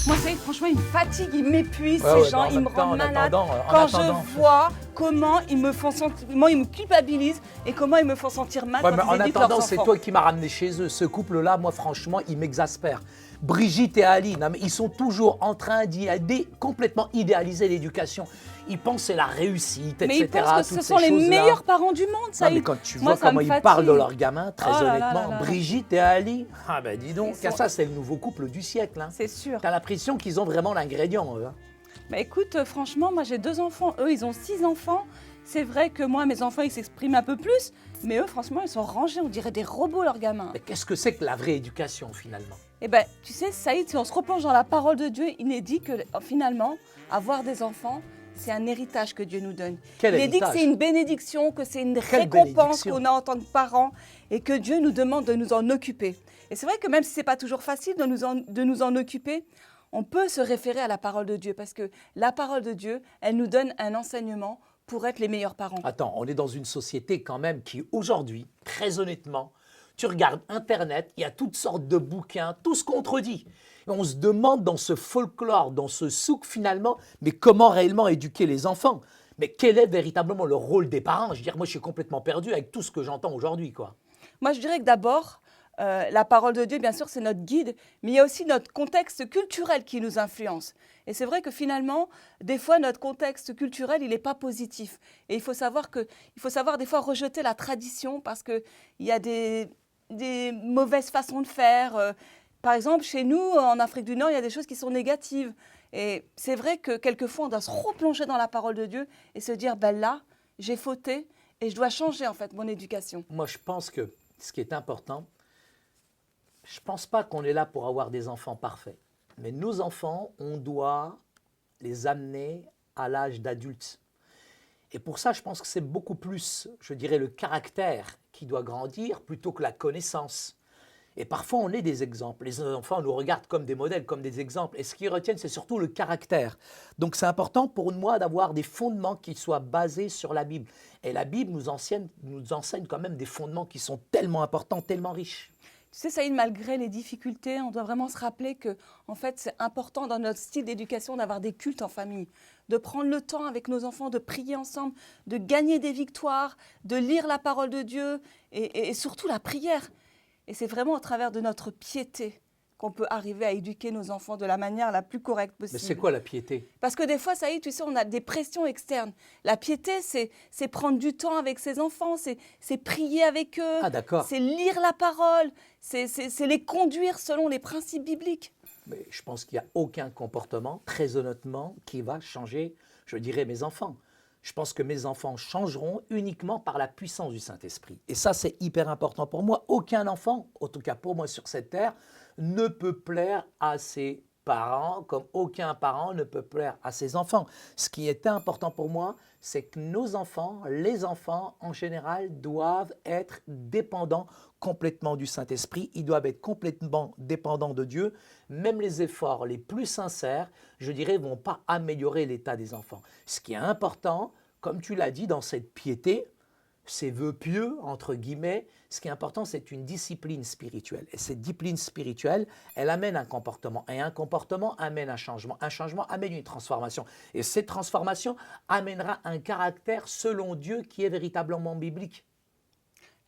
Moi, ça y est, franchement, ils me fatiguent, ils m'épuisent, Ouais, ces gens, ils me rendent malade. en Quand attendant. je vois comment ils me font sentir, comment ils me culpabilisent et comment ils me font sentir mal Ouais, quand mais ils en éduquent attendant, leurs c'est enfants. toi qui m'as ramené chez eux. Ce couple-là, moi, franchement, il m'exaspère. Brigitte et Ali, non, mais ils sont toujours en train complètement idéaliser l'éducation. Ils pensent que c'est la réussite, Mais etc. ils pensent que ce toutes sont ces les choses-là. meilleurs parents du monde, Non, ça y mais est. quand tu Moi, vois ça comment me ils parlent de fatigue. leurs gamins, très Oh là là honnêtement, là là. Brigitte et Ali, ah ben dis donc, Ils sont- ça c'est le nouveau couple du siècle. Hein. C'est sûr. T'as l'impression qu'ils ont vraiment l'ingrédient, eux. Hein. Bah écoute, franchement, moi j'ai 2 enfants, eux ils ont 6 enfants. C'est vrai que moi, mes enfants, ils s'expriment un peu plus, mais eux, franchement, ils sont rangés, on dirait des robots, leurs gamins. Mais qu'est-ce que c'est que la vraie éducation, finalement? Eh ben, tu sais, Saïd, si on se replonge dans la parole de Dieu, il est dit que finalement, avoir des enfants, c'est un héritage que Dieu nous donne. Quel il est dit que héritage? c'est une bénédiction, que c'est une Quelle récompense bénédiction? qu'on a en tant que parents et que Dieu nous demande de nous en occuper. Et c'est vrai que même si ce n'est pas toujours facile de nous en occuper, on peut se référer à la parole de Dieu parce que la parole de Dieu, elle nous donne un enseignement pour être les meilleurs parents. Attends, on est dans une société quand même qui, aujourd'hui, très honnêtement, tu regardes Internet, il y a toutes sortes de bouquins, tout se contredit. Et on se demande dans ce folklore, dans ce souk finalement, mais comment réellement éduquer les enfants? Mais quel est véritablement le rôle des parents? Je veux dire, moi je suis complètement perdu avec tout ce que j'entends aujourd'hui, quoi. Moi, je dirais que d'abord, la parole de Dieu, bien sûr, c'est notre guide, mais il y a aussi notre contexte culturel qui nous influence. Et c'est vrai que finalement, des fois, notre contexte culturel, il n'est pas positif. Et il faut savoir des fois rejeter la tradition parce qu'il y a des mauvaises façons de faire. Par exemple, chez nous, en Afrique du Nord, il y a des choses qui sont négatives. Et c'est vrai que quelquefois, on doit se replonger dans la parole de Dieu et se dire, ben là, j'ai fauté et je dois changer en fait mon éducation. Moi je pense que ce qui est important, je ne pense pas qu'on est là pour avoir des enfants parfaits. Mais nos enfants, on doit les amener à l'âge d'adulte. Et pour ça, je pense que c'est beaucoup plus, je dirais, le caractère qui doit grandir plutôt que la connaissance. Et parfois, on est des exemples. Les enfants nous regardent comme des modèles, comme des exemples. Et ce qu'ils retiennent, c'est surtout le caractère. Donc, c'est important pour moi d'avoir des fondements qui soient basés sur la Bible. Et la Bible nous enseigne quand même des fondements qui sont tellement importants, tellement riches. Tu sais, Saïd, malgré les difficultés, on doit vraiment se rappeler que, en fait, c'est important dans notre style d'éducation d'avoir des cultes en famille, de prendre le temps avec nos enfants, de prier ensemble, de gagner des victoires, de lire la parole de Dieu et surtout la prière. Et c'est vraiment au travers de notre piété qu'on peut arriver à éduquer nos enfants de la manière la plus correcte Mais possible. c'est quoi la piété? Parce que des fois, ça y est, tu sais, on a des pressions externes. La piété, c'est prendre du temps avec ses enfants, c'est prier avec eux, Ah, d'accord. c'est lire la parole, c'est les conduire selon les principes bibliques. Mais je pense qu'il n'y a aucun comportement, très honnêtement, qui va changer, je dirais, mes enfants. Je pense que mes enfants changeront uniquement par la puissance du Saint-Esprit. Et ça, c'est hyper important pour moi. Aucun enfant, en tout cas pour moi sur cette terre, ne peut plaire à ses parents comme aucun parent ne peut plaire à ses enfants. Ce qui est important pour moi, c'est que nos enfants, les enfants en général, doivent être dépendants complètement du Saint-Esprit. Ils doivent être complètement dépendants de Dieu. Même les efforts les plus sincères, je dirais, ne vont pas améliorer l'état des enfants. Ce qui est important, comme tu l'as dit, dans cette piété, ces vœux pieux, entre guillemets, ce qui est important, c'est une discipline spirituelle. Et cette discipline spirituelle, elle amène un comportement. Et un comportement amène un changement. Un changement amène une transformation. Et cette transformation amènera un caractère selon Dieu qui est véritablement biblique.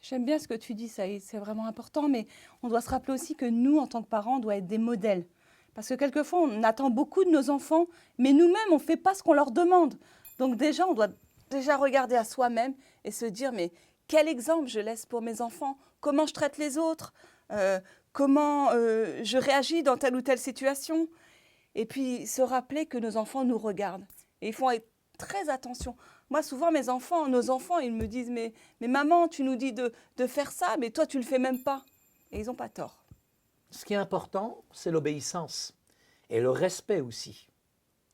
J'aime bien ce que tu dis, Saïd, c'est vraiment important, mais on doit se rappeler aussi que nous, en tant que parents, on doit être des modèles. Parce que quelquefois, on attend beaucoup de nos enfants, mais nous-mêmes, on ne fait pas ce qu'on leur demande. Donc déjà, on doit déjà regarder à soi-même et se dire, mais quel exemple je laisse pour mes enfants? Comment je traite les autres? Comment je réagis dans telle ou telle situation? Et puis, se rappeler que nos enfants nous regardent. Et il faut être très attention. Moi, souvent, nos enfants, ils me disent, mais maman, tu nous dis de faire ça, mais toi, tu ne le fais même pas. Et ils n'ont pas tort. Ce qui est important, c'est l'obéissance et le respect aussi.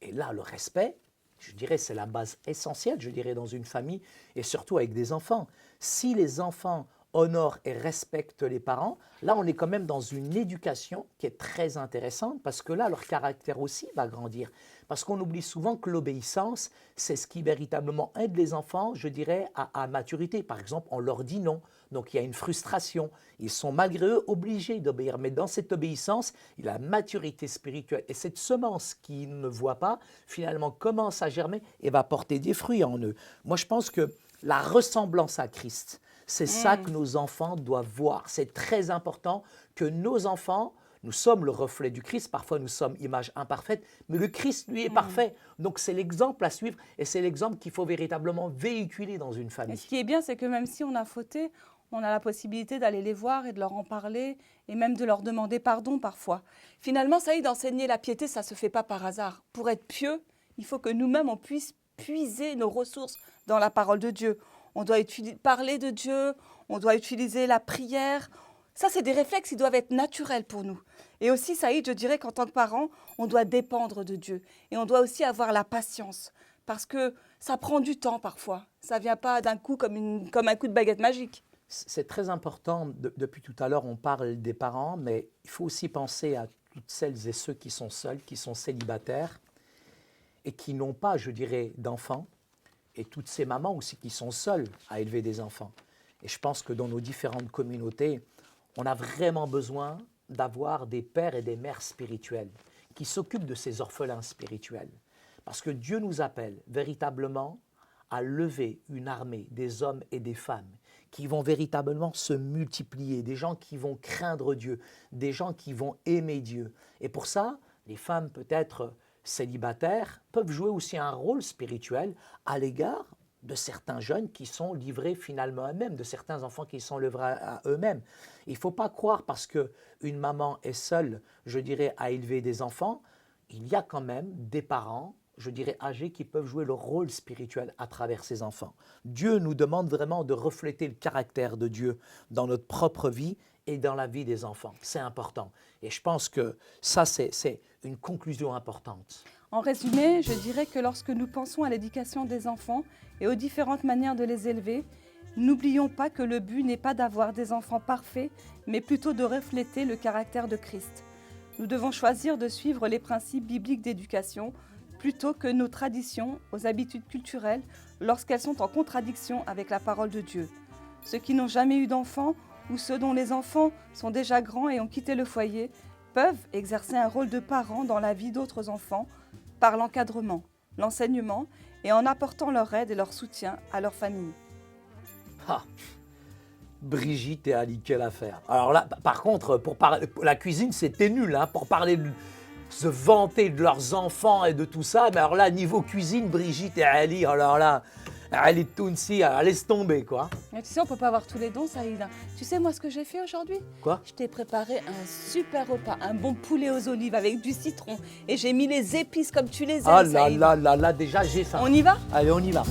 Et là, le respect, je dirais, c'est la base essentielle, je dirais, dans une famille et surtout avec des enfants. Si les enfants honorent et respectent les parents, là, on est quand même dans une éducation qui est très intéressante parce que là, leur caractère aussi va grandir. Parce qu'on oublie souvent que l'obéissance, c'est ce qui véritablement aide les enfants, je dirais, à maturité. Par exemple, on leur dit non. Donc il y a une frustration. Ils sont malgré eux obligés d'obéir. Mais dans cette obéissance, il y a la maturité spirituelle. Et cette semence qu'ils ne voient pas, finalement, commence à germer et va porter des fruits en eux. Moi, je pense que la ressemblance à Christ, c'est ça que nos enfants doivent voir. C'est très important que nos enfants, nous sommes le reflet du Christ, parfois nous sommes image imparfaite, mais le Christ, lui, est parfait. Donc c'est l'exemple à suivre et c'est l'exemple qu'il faut véritablement véhiculer dans une famille. Et ce qui est bien, c'est que même si on a fauté, on a la possibilité d'aller les voir et de leur en parler et même de leur demander pardon parfois. Finalement, ça y est, d'enseigner la piété, ça ne se fait pas par hasard. Pour être pieux, il faut que nous-mêmes, on puisse puiser nos ressources dans la parole de Dieu. On doit parler de Dieu, on doit utiliser la prière. Ça, c'est des réflexes qui doivent être naturels pour nous. Et aussi, Saïd, je dirais qu'en tant que parent, on doit dépendre de Dieu. Et on doit aussi avoir la patience. Parce que ça prend du temps parfois. Ça ne vient pas d'un coup comme un coup de baguette magique. C'est très important. Depuis tout à l'heure, on parle des parents, mais il faut aussi penser à toutes celles et ceux qui sont seuls, qui sont célibataires et qui n'ont pas, je dirais, d'enfants. Et toutes ces mamans aussi qui sont seules à élever des enfants. Et je pense que dans nos différentes communautés, on a vraiment besoin d'avoir des pères et des mères spirituels qui s'occupent de ces orphelins spirituels. Parce que Dieu nous appelle véritablement à lever une armée des hommes et des femmes qui vont véritablement se multiplier, des gens qui vont craindre Dieu, des gens qui vont aimer Dieu. Et pour ça, les femmes peut-être célibataires peuvent jouer aussi un rôle spirituel à l'égard de certains jeunes qui sont livrés finalement à eux-mêmes, de certains enfants qui sont livrés à eux-mêmes. Il ne faut pas croire parce qu'une maman est seule, je dirais, à élever des enfants, il y a quand même des parents, je dirais, âgés qui peuvent jouer le rôle spirituel à travers ces enfants. Dieu nous demande vraiment de refléter le caractère de Dieu dans notre propre vie et dans la vie des enfants. C'est important. Et je pense que ça, c'est une conclusion importante. En résumé, je dirais que lorsque nous pensons à l'éducation des enfants et aux différentes manières de les élever, n'oublions pas que le but n'est pas d'avoir des enfants parfaits, mais plutôt de refléter le caractère de Christ. Nous devons choisir de suivre les principes bibliques d'éducation plutôt que nos traditions aux habitudes culturelles lorsqu'elles sont en contradiction avec la parole de Dieu. Ceux qui n'ont jamais eu d'enfants ou ceux dont les enfants sont déjà grands et ont quitté le foyer peuvent exercer un rôle de parents dans la vie d'autres enfants par l'encadrement, l'enseignement et en apportant leur aide et leur soutien à leur famille. Ah, Brigitte et Ali, quelle affaire. Alors là, par contre, pour la cuisine, c'était nul, hein, pour parler se vanter de leurs enfants et de tout ça. Mais alors là, niveau cuisine, Brigitte et Ali, alors là, Ali Tounsi, laisse tomber, quoi. Mais tu sais, on ne peut pas avoir tous les dons, Saïd. Tu sais, moi, ce que j'ai fait aujourd'hui? Quoi? Je t'ai préparé un super repas, un bon poulet aux olives avec du citron. Et j'ai mis les épices comme tu les aimes, Ah là Saïd. là là là, déjà j'ai faim. On y va? Allez, on y va.